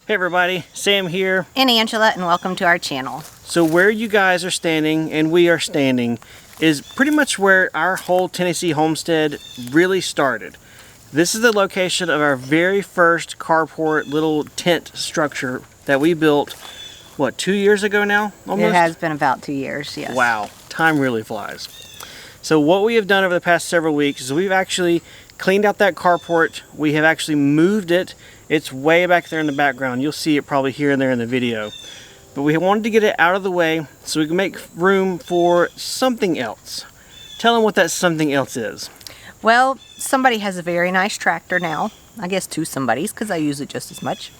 Hey everybody, Sam here. And Angela, and welcome to our channel. So where you guys are standing and we are standing is pretty much where our whole Tennessee homestead really started. This is the location of our very first carport little tent structure that we built, what, 2 years ago now? Almost? It has been about 2 years, yes. Wow, time really flies. So what we have done over the past several weeks is we've actually cleaned out that carport. We have actually moved it. It's way back there in the background. You'll see it probably here and there in the video. But we wanted to get it out of the way so we can make room for something else. Tell them what that something else is. Well, somebody has a very nice tractor now. I guess two somebodies, because I use it just as much.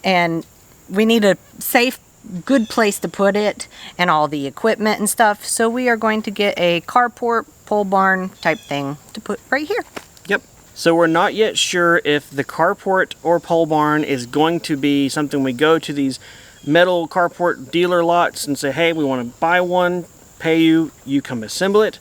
And we need a safe, good place to put it and all the equipment and stuff. So we are going to get a carport, pole barn type thing to put right here. Yep. So we're not yet sure if the carport or pole barn is going to be something we go to these metal carport dealer lots and say, hey, we want to buy one, pay you, you come assemble it,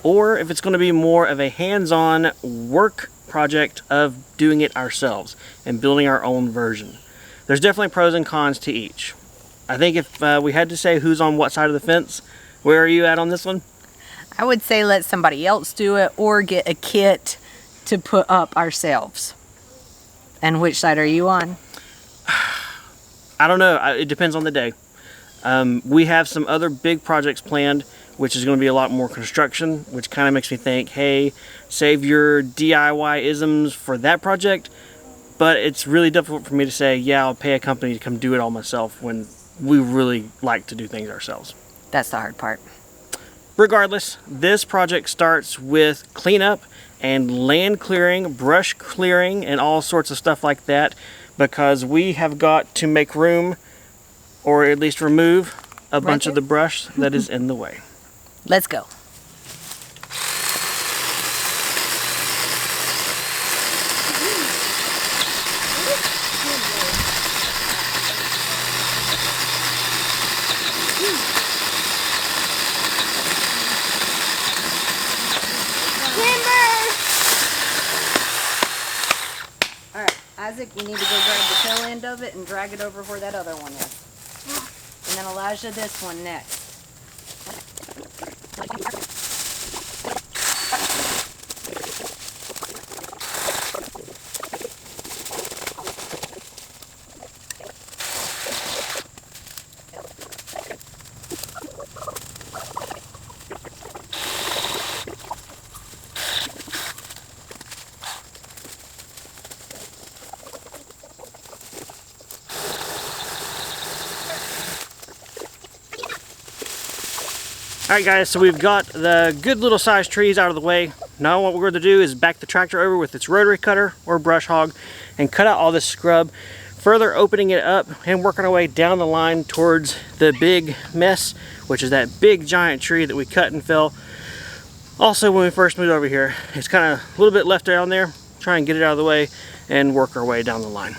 or if it's going to be more of a hands-on work project of doing it ourselves and building our own version. There's definitely pros and cons to each. I think if we had to say who's on what side of the fence, where are you at on this one? I would say let somebody else do it or get a kit to put up ourselves. And which side are you on? I don't know. It depends on the day. We have some other big projects planned, which is going to be a lot more construction, which kind of makes me think, hey, save your DIY-isms for that project. But it's really difficult for me to say, yeah, I'll pay a company to come do it all myself when we really like to do things ourselves. That's the hard part. Regardless, this project starts with cleanup and land clearing, brush clearing, and all sorts of stuff like that, because we have got to make room, or at least remove, a bunch of the brush that is in the way. Let's go. Alright, Isaac, you need to go grab the tail end of it and drag it over where that other one is. And then Elijah, this one next. Alright guys, so we've got the good little sized trees out of the way. Now what we're going to do is back the tractor over with its rotary cutter or brush hog and cut out all this scrub, further opening it up and working our way down the line towards the big mess, which is that big giant tree that we cut and fell. Also, when we first moved over here, it's kind of a little bit left down there. Try and get it out of the way and work our way down the line.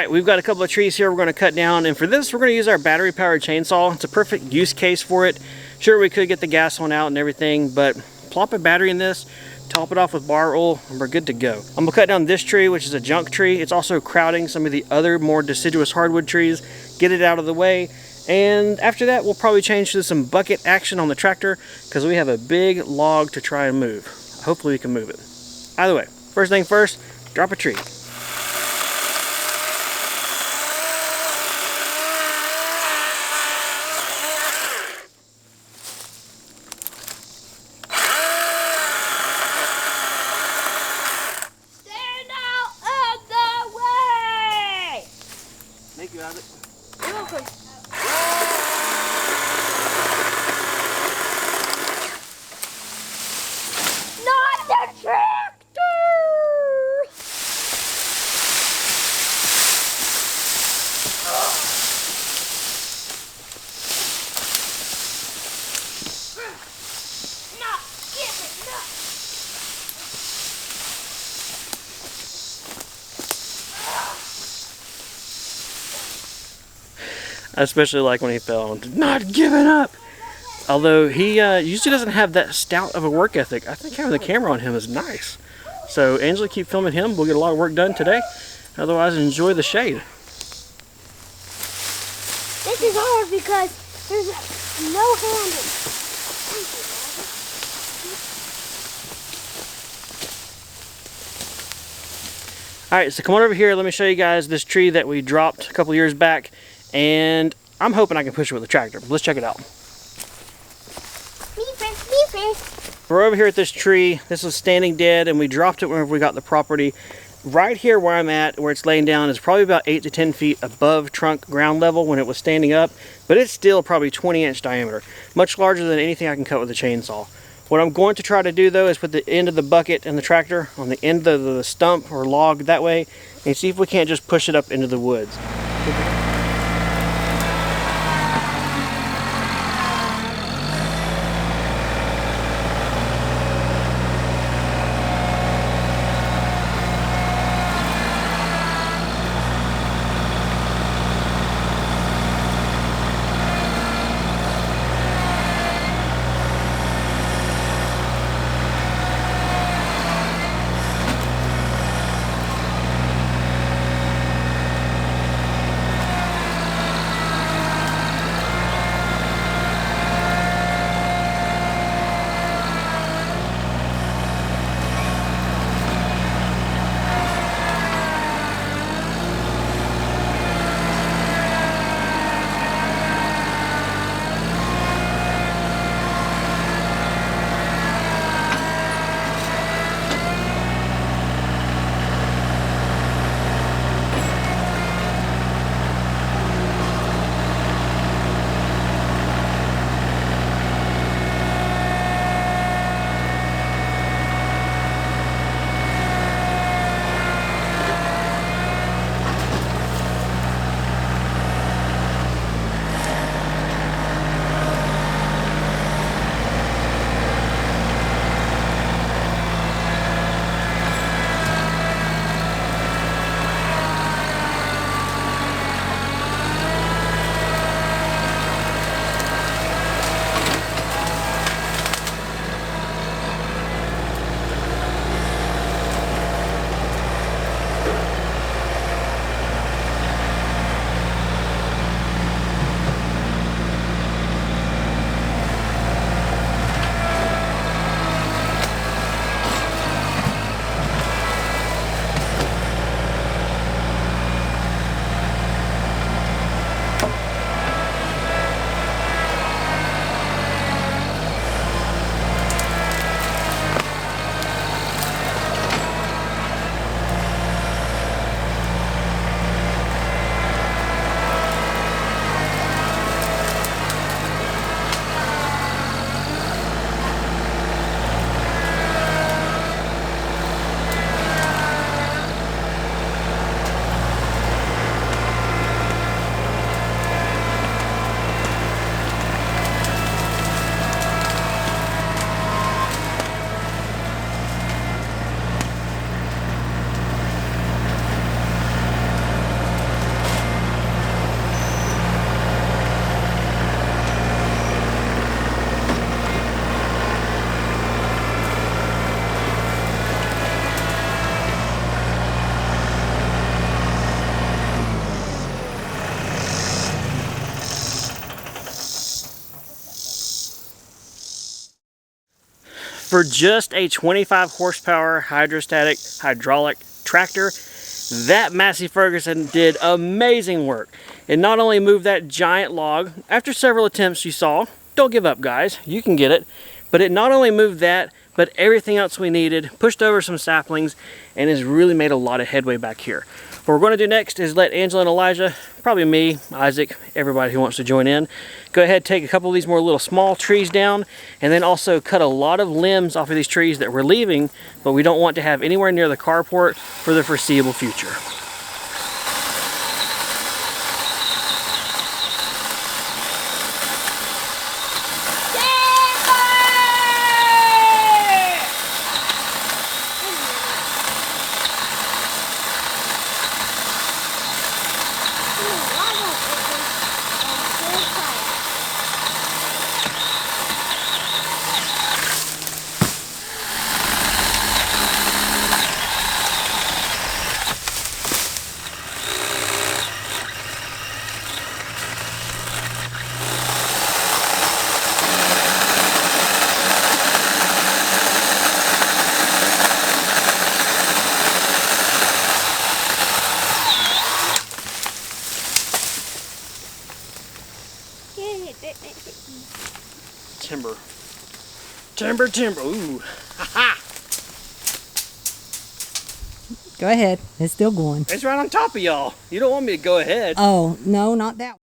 Alright, we've got a couple of trees here we're going to cut down, and for this we're going to use our battery powered chainsaw. It's a perfect use case for it. Sure, we could get the gas one out and everything, but plop a battery in this, top it off with bar oil, and we're good to go. I'm going to cut down this tree, which is a junk tree. It's also crowding some of the other more deciduous hardwood trees, get it out of the way, and after that we'll probably change to some bucket action on the tractor because we have a big log to try and move. Hopefully we can move it. Either way, first thing first, drop a tree. Make you have it. You're welcome. Not the tractor! No, give it, no. I especially like when he fell. Not giving up! Although he usually doesn't have that stout of a work ethic. I think having the camera on him is nice. So Angela, keep filming him. We'll get a lot of work done today. Otherwise, enjoy the shade. This is hard because there's no handle. Alright, so come on over here. Let me show you guys this tree that we dropped a couple years back. And I'm hoping I can push it with a tractor. Let's check it out. Me first. We're over here at this tree. This was standing dead, and we dropped it whenever we got the property. Right here where I'm at, where it's laying down, is probably about 8 to 10 feet above trunk ground level when it was standing up, but it's still probably 20-inch diameter, much larger than anything I can cut with a chainsaw. What I'm going to try to do though is put the end of the bucket and the tractor on the end of the stump or log that way, and see if we can't just push it up into the woods. For just a 25 horsepower hydrostatic hydraulic tractor, that Massey Ferguson did amazing work. It not only moved that giant log, after several attempts you saw, don't give up guys, you can get it, but it not only moved that, but everything else we needed, pushed over some saplings, and has really made a lot of headway back here. What we're going to do next is let Angela and Elijah, probably me, Isaac, everybody who wants to join in, go ahead, take a couple of these more little small trees down, and then also cut a lot of limbs off of these trees that we're leaving, but we don't want to have anywhere near the carport for the foreseeable future. Timber. Timber, timber. Ooh. Ha ha. Go ahead. It's still going. It's right on top of y'all. You don't want me to go ahead. Oh, no, not that one.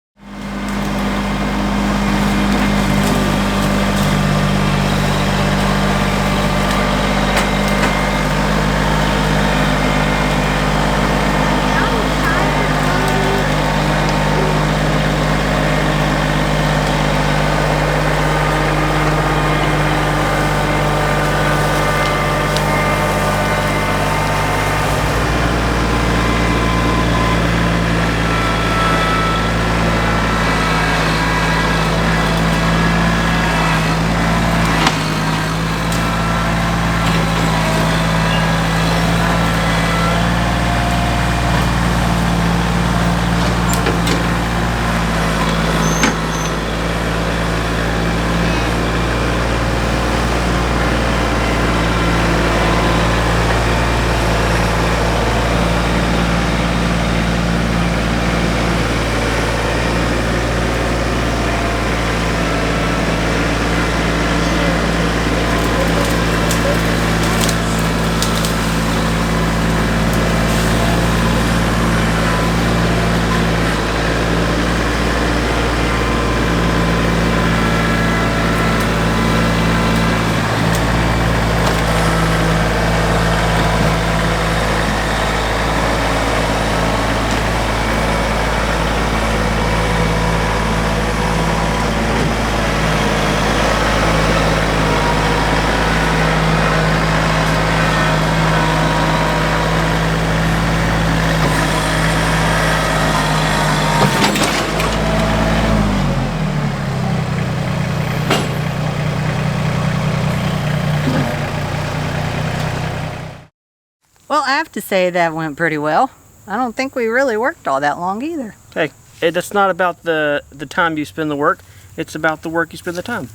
Well, I have to say that went pretty well. I don't think we really worked all that long either. Hey, it's not about the time you spend the work. It's about the work you spend the time.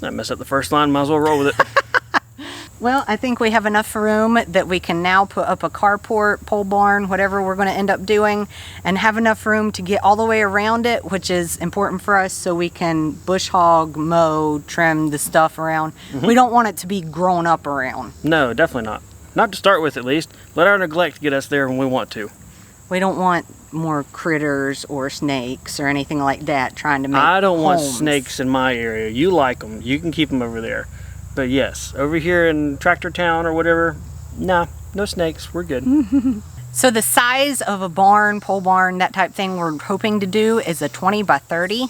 I messed up the first line. Might as well roll with it. Well, I think we have enough room that we can now put up a carport, pole barn, whatever we're going to end up doing, and have enough room to get all the way around it, which is important for us so we can bush hog, mow, trim the stuff around. We don't want it to be grown up around. No, definitely not. Not to start with, at least. Let our neglect get us there when we want to. We don't want more critters or snakes or anything like that trying to make I don't want homes. snakes in my area. You like them. You can keep them over there. But yes, over here in Tractor Town or whatever, nah, no snakes. We're good. So the size of a barn, pole barn, that type thing we're hoping to do is a 20 by 30.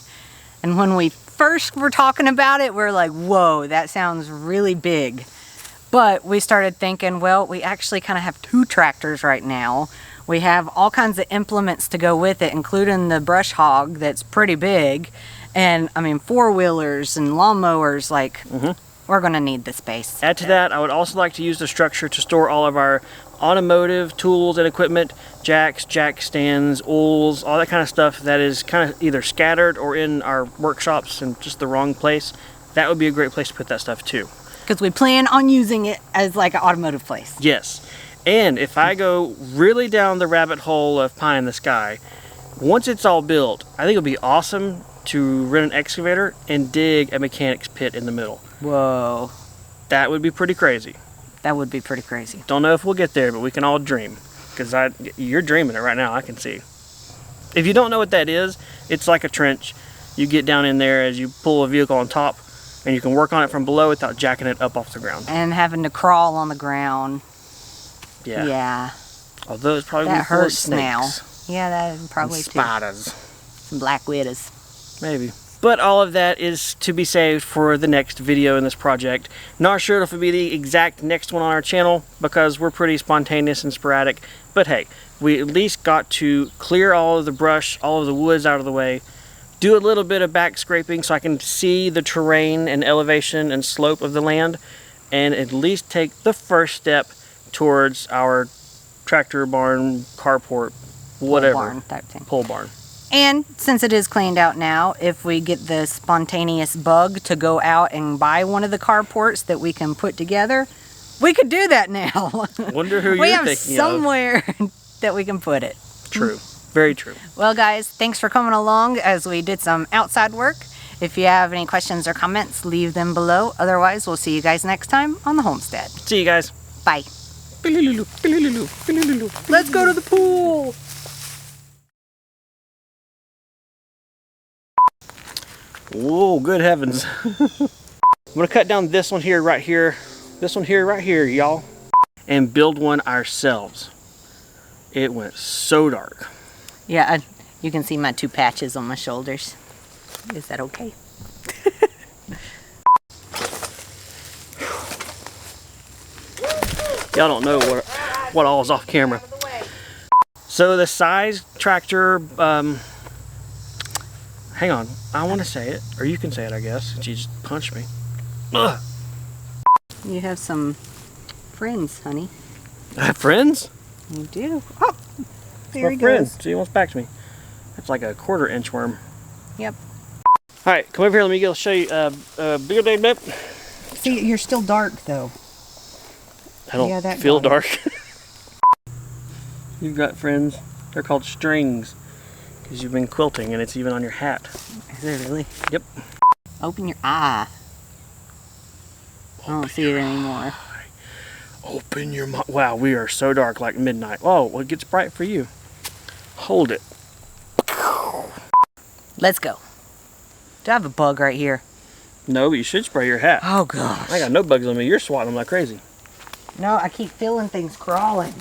And when we first were talking about it, we're like, whoa, that sounds really big. But we started thinking, well, we actually kind of have 2 tractors right now. We have all kinds of implements to go with it, including the brush hog that's pretty big. And I mean, 4-wheelers and lawnmowers, like, we're gonna need the space. Add to that, I would also like to use the structure to store all of our automotive tools and equipment, jacks, jack stands, oils, all that kind of stuff that is kind of either scattered or in our workshops in just the wrong place. that would be a great place to put that stuff too. Because we plan on using it as like an automotive place. Yes. And if I go really down the rabbit hole of pie in the sky, once it's all built, I think it would be awesome to rent an excavator and dig a mechanic's pit in the middle. Whoa. That would be pretty crazy. That would be pretty crazy. Don't know if we'll get there, but we can all dream. Because you're dreaming it right now, I can see. If you don't know what that is, it's like a trench. You get down in there as you pull a vehicle on top, and you can work on it from below without jacking it up off the ground. And having to crawl on the ground. Yeah. Yeah. Although it's probably That full of hurts now. snakes Yeah, that and probably too. spiders. Some black widows. Maybe. But all of that is to be saved for the next video in this project. Not sure if it'll be the exact next one on our channel because we're pretty spontaneous and sporadic. But hey, we at least got to clear all of the brush, all of the woods out of the way, do a little bit of back scraping so I can see the terrain and elevation and slope of the land, and at least take the first step towards our tractor barn, carport, whatever. Pole barn type thing. Pole barn. And since it is cleaned out now, if we get the spontaneous bug to go out and buy one of the carports that we can put together, we could do that now. Wonder who we you're have thinking somewhere that we can put it. True. Very true. Well, guys, thanks for coming along as we did some outside work. If you have any questions or comments, leave them below. Otherwise, we'll see you guys next time on the homestead. See you guys. Bye. Let's go to the pool. Whoa, good heavens. I'm gonna cut down this one here, right here, y'all, and build one ourselves. It went so dark. Yeah, you can see my 2 patches on my shoulders. Is that okay? Y'all don't know what all is off camera. So the size tractor, hang on, I want to say it, or you can say it, I guess, since you just punched me. Ugh. You have some friends, honey. I have friends? You do. Oh, there My he friend. goes. See, he wants back to me. That's like a 1/4 inch worm. Yep. All right, come over here. Let me go show you. See, you're still dark though. I don't Yeah, that feel got dark. You've got friends. They're called strings because you've been quilting, and it's even on your hat. Is it really? Yep. Open your eye. I don't see it anymore. Open your mind. Wow, we are so dark, like midnight. Oh, well, it gets bright for you. Hold it. Let's go. Do I have a bug right here? No, but you should spray your hat. Oh gosh. I got no bugs on me. You're swatting them like crazy. No, I keep feeling things crawling.